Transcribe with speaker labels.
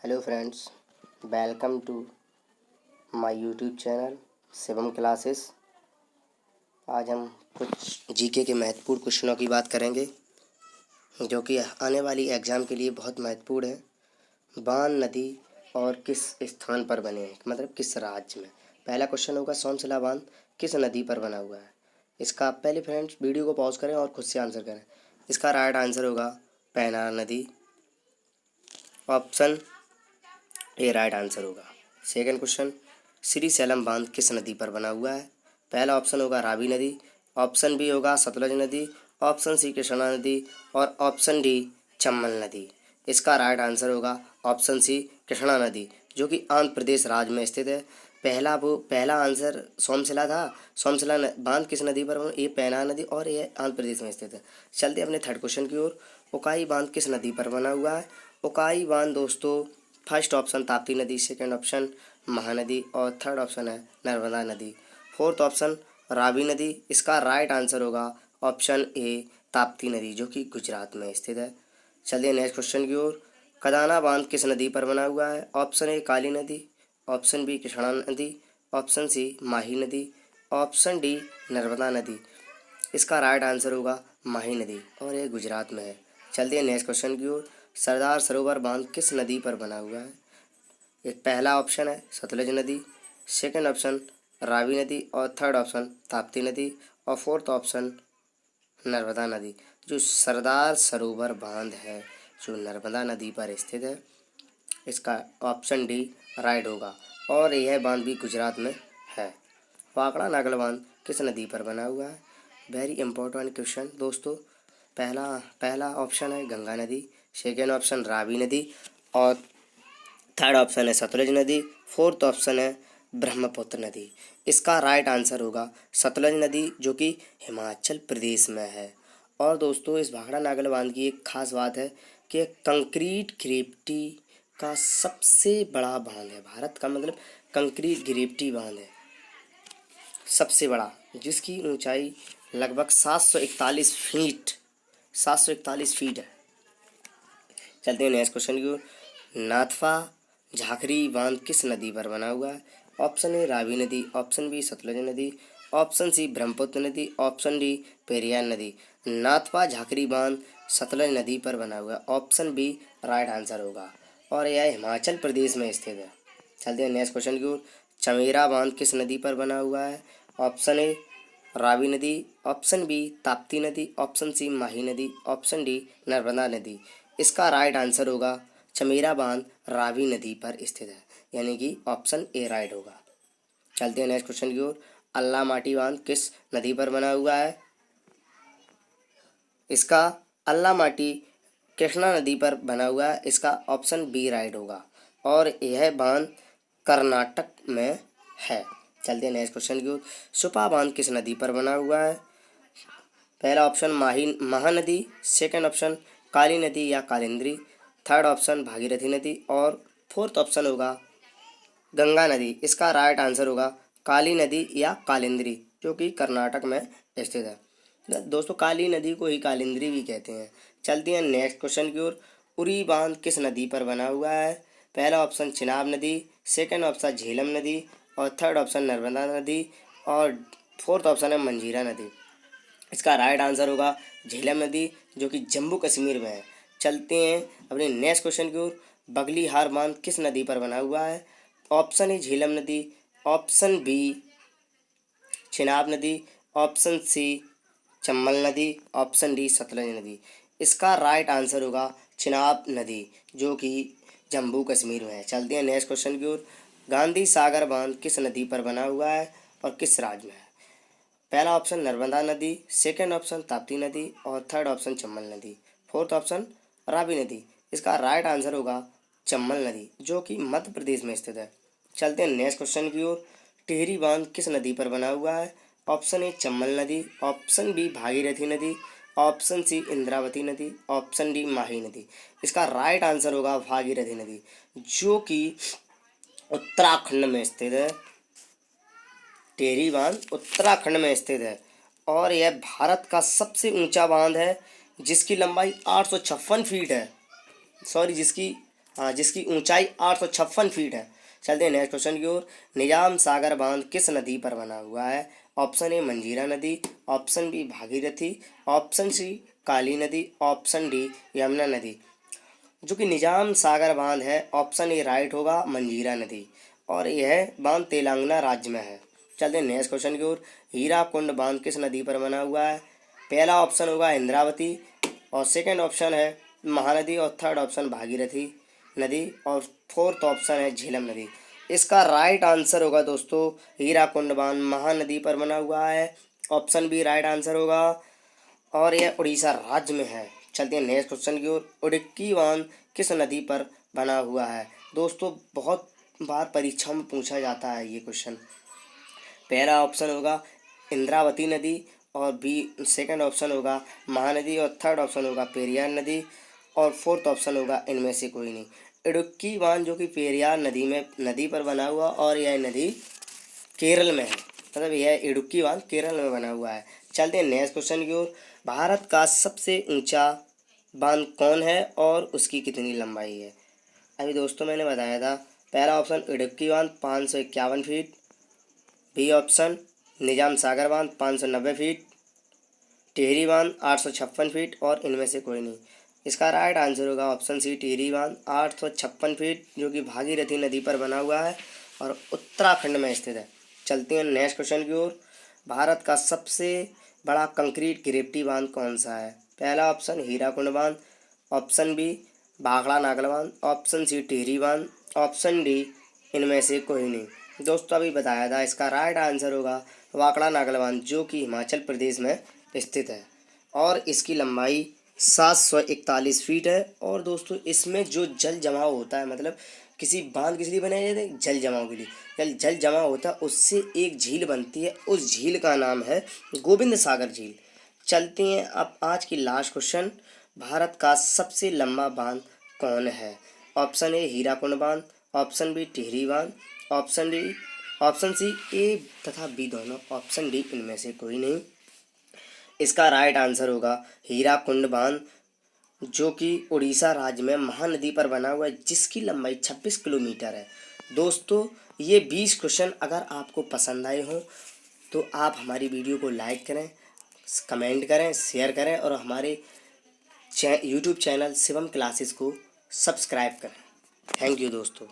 Speaker 1: Hello friends, welcome to my YouTube channel Shivam classes. आज हम कुछ जीके के महत्वपूर्ण क्वेश्चनों की बात करेंगे जो कि आने वाली एग्ज़ाम के लिए बहुत महत्वपूर्ण है। बान नदी और किस स्थान पर बने हैं, मतलब किस राज्य में। पहला क्वेश्चन होगा, सोमशिला बांध किस नदी पर बना हुआ है। इसका पहले फ्रेंड्स वीडियो को पॉज करें और खुद से आंसर करें। इसका राइट आंसर होगा पेनार नदी। ऑप्शन ये राइट आंसर होगा। सेकंड क्वेश्चन, श्री सैलम बांध किस नदी पर बना हुआ है। पहला ऑप्शन होगा रावी नदी, ऑप्शन बी होगा सतलज नदी, ऑप्शन सी कृष्णा नदी और ऑप्शन डी चम्बल नदी। इसका राइट आंसर होगा ऑप्शन सी कृष्णा नदी, जो कि आंध्र प्रदेश राज्य में स्थित है। पहला आंसर सोमशिला था। सोमशिला बांध किस नदी पर बना, ये पेनार नदी और ये आंध्र प्रदेश में स्थित है। चलते अपने थर्ड क्वेश्चन की ओर। उकाई बांध किस नदी पर बना हुआ है। उकाई बांध दोस्तों, फर्स्ट ऑप्शन ताप्ती नदी, सेकंड ऑप्शन महानदी और थर्ड ऑप्शन है नर्मदा नदी। फोर्थ ऑप्शन रावी नदी। इसका राइट आंसर होगा ऑप्शन ए ताप्ती नदी, जो कि गुजरात में स्थित है। चलिए नेक्स्ट क्वेश्चन की ओर। कदाना बांध किस नदी पर बना हुआ है। ऑप्शन ए काली नदी, ऑप्शन बी कृष्णा नदी, ऑप्शन सी माही नदी, ऑप्शन डी नर्मदा नदी। इसका राइट आंसर होगा माही नदी और ये गुजरात में है। चलते हैं नेक्स्ट क्वेश्चन की ओर। सरदार सरोवर बांध किस नदी पर बना हुआ है। एक पहला ऑप्शन है सतलज नदी, सेकंड ऑप्शन रावी नदी और थर्ड ऑप्शन ताप्ती नदी और फोर्थ ऑप्शन नर्मदा नदी। जो सरदार सरोवर बांध है जो नर्मदा नदी पर स्थित है, इसका ऑप्शन डी राइट होगा और यह बांध भी गुजरात में है। वाकड़ा नागल बांध किस नदी पर बना हुआ है। वेरी इंपॉर्टेंट क्वेश्चन दोस्तों। पहला ऑप्शन है गंगा नदी, सेकेंड ऑप्शन रावी नदी और थर्ड ऑप्शन है सतलज नदी, फोर्थ ऑप्शन है ब्रह्मपुत्र नदी। इसका राइट आंसर होगा सतलज नदी, जो कि हिमाचल प्रदेश में है। और दोस्तों इस भाखड़ा नागल बांध की एक खास बात है कि कंक्रीट ग्रेविटी का सबसे बड़ा बांध है भारत का, मतलब कंक्रीट ग्रेविटी बांध है सबसे बड़ा, जिसकी ऊंचाई लगभग 741 फीट है। चलते हैं नेक्स्ट क्वेश्चन की ओर। नाथपा झाखरी बांध किस नदी पर बना हुआ है। ऑप्शन ए रावी नदी, ऑप्शन बी सतलज नदी, ऑप्शन सी ब्रह्मपुत्र नदी, ऑप्शन डी पेरियार नदी। नाथपा झाखरी बांध सतलज नदी पर बना हुआ है। ऑप्शन बी राइट आंसर होगा और यह हिमाचल प्रदेश में स्थित है। चलते हैं नेक्स्ट क्वेश्चन की ओर। चमेरा बांध किस नदी पर बना हुआ है। ऑप्शन ए रावी नदी, ऑप्शन बी ताप्ती नदी, ऑप्शन सी माही नदी, ऑप्शन डी नर्मदा नदी। इसका राइट आंसर होगा चमेरा बांध रावी नदी पर स्थित है, यानी कि ऑप्शन ए राइट होगा। चलते हैं नेक्स्ट क्वेश्चन की ओर। अल्लाह माटी बांध किस नदी पर बना हुआ है। इसका अल्लाह माटी कृष्णा नदी पर बना हुआ है। इसका ऑप्शन बी राइट होगा और यह बांध कर्नाटक में है। चलते हैं नेक्स्ट क्वेश्चन की ओर। सुपा बांध किस नदी पर बना हुआ है। पहला ऑप्शन महानदी, सेकंड ऑप्शन काली नदी या कालिंद्री, थर्ड ऑप्शन भागीरथी नदी और फोर्थ ऑप्शन होगा गंगा नदी। इसका राइट आंसर होगा काली नदी या कालिंद्री, जो कि कर्नाटक में स्थित है। दोस्तों काली नदी को ही कालिंद्री भी कहते हैं। चलते हैं नेक्स्ट क्वेश्चन की ओर। उरी बांध किस नदी पर बना हुआ है। पहला ऑप्शन चिनाब नदी, सेकंड ऑप्शन झेलम नदी और थर्ड ऑप्शन नर्मदा नदी और फोर्थ ऑप्शन है मंजीरा नदी। इसका राइट आंसर होगा झेलम नदी, जो कि जम्मू कश्मीर में है। चलते हैं अपने नेक्स्ट क्वेश्चन की ओर। बगली हार बांध किस नदी पर बना हुआ है। ऑप्शन ए झेलम नदी, ऑप्शन बी चिनाब नदी, ऑप्शन सी चंबल नदी, ऑप्शन डी सतलज नदी। इसका राइट आंसर होगा चिनाब नदी, जो कि जम्मू कश्मीर में है। चलते हैं नेक्स्ट क्वेश्चन की ओर। गांधी सागर बांध किस नदी पर बना हुआ है और किस राज्य में है। पहला ऑप्शन नर्मदा नदी, सेकंड ऑप्शन ताप्ती नदी और थर्ड ऑप्शन चंबल नदी, फोर्थ ऑप्शन रावी नदी। इसका राइट आंसर होगा चंबल नदी, जो कि मध्य प्रदेश में स्थित है। चलते हैं नेक्स्ट क्वेश्चन की ओर। टिहरी बांध किस नदी पर बना हुआ है। ऑप्शन ए चंबल नदी, ऑप्शन बी भागीरथी नदी, ऑप्शन सी इंद्रावती नदी, ऑप्शन डी माही नदी। इसका राइट आंसर होगा भागीरथी नदी, जो कि उत्तराखंड में स्थित है। टिहरी बांध उत्तराखंड में स्थित है और यह भारत का सबसे ऊंचा बांध है, जिसकी लंबाई 856 फीट है। जिसकी हाँ, जिसकी ऊंचाई 856 फीट है। चलते हैं नेक्स्ट क्वेश्चन की ओर। निजाम सागर बांध किस नदी पर बना हुआ है? ऑप्शन ए मंजीरा नदी, option B Bhagirathi, option C Kali नदी, ऑप्शन डी यमुना नदी। जो कि निजाम सागर बांध है, ऑप्शन ए राइट होगा, मंजीरा नदी, और यह बांध तेलंगाना राज्य में है। चलते हैं नेक्स्ट क्वेश्चन की ओर। हीरा कुंड बांध किस नदी पर बना हुआ है? पहला ऑप्शन होगा इंद्रावती, और सेकंड ऑप्शन है महानदी, और थर्ड ऑप्शन भागीरथी नदी, और फोर्थ ऑप्शन है झेलम नदी। इसका राइट आंसर होगा दोस्तों हीरा कुंड बांध महानदी पर बना हुआ है। ऑप्शन बी राइट आंसर होगा, और यह उड़ीसा राज्य में है। चलते हैं नेक्स्ट क्वेश्चन की ओर। उडुक्की बांध किस नदी पर बना हुआ है? दोस्तों बहुत बार परीक्षा में पूछा जाता है ये क्वेश्चन। पहला ऑप्शन होगा इंद्रावती नदी, और बी सेकंड ऑप्शन होगा महानदी, और थर्ड ऑप्शन होगा पेरियार नदी, और फोर्थ ऑप्शन होगा इनमें से कोई नहीं। इडुक्की बांध जो कि पेरियार नदी पर बना हुआ, और यह नदी केरल में है, मतलब यह इडुक्की बांध केरल में बना हुआ है। चलते हैं नेक्स्ट क्वेश्चन की ओर। भारत का सबसे ऊंचा बांध कौन है और उसकी कितनी लंबाई है? अभी दोस्तों मैंने बताया था, पहला ऑप्शन इडुक्की बांध 551 फीट, बी ऑप्शन निजाम सागर बांध 590 फीट, टिहरी बांध 856 फीट, और इनमें से कोई नहीं। इसका राइट आंसर होगा ऑप्शन सी टिहरी बांध 856 फीट, जो कि भागीरथी नदी पर बना हुआ है और उत्तराखंड में स्थित है। चलते हैं नेक्स्ट क्वेश्चन की ओर। भारत का सबसे बड़ा कंक्रीट ग्रेविटी बांध कौन सा है? पहला ऑप्शन हीराकुंड बांध, ऑप्शन बी भाखड़ा नागल बांध, ऑप्शन सी टिहरी बांध, ऑप्शन डी इनमें से कोई नहीं। दोस्तों अभी बताया था, इसका राइट आंसर होगा भाखड़ा नागल बांध, जो कि हिमाचल प्रदेश में स्थित है, और इसकी लंबाई 741 फीट है। और दोस्तों इसमें जो जल जमाव होता है, मतलब किसी बांध किस लिए बनाया जाता है? जल जमाव के लिए। जल जमाव होता है, उससे एक झील बनती है, उस झील का नाम है गोविंद सागर झील। चलते हैं अब आज की लास्ट क्वेश्चन। भारत का सबसे लंबा बांध कौन है? ऑप्शन ए हीराकुंड बांध, ऑप्शन बी टिहरी बांध, ऑप्शन सी ए तथा बी दोनों, ऑप्शन डी इनमें से कोई नहीं। इसका राइट आंसर होगा हीराकुंड बांध, जो कि उड़ीसा राज्य में महानदी पर बना हुआ है, जिसकी लंबाई 26 किलोमीटर है। दोस्तों ये 20 क्वेश्चन अगर आपको पसंद आए हों तो आप हमारी वीडियो को लाइक करें, कमेंट करें, शेयर करें, और हमारे यूट्यूब चैनल शिवम क्लासेस को सब्सक्राइब करें। थैंक यू दोस्तों।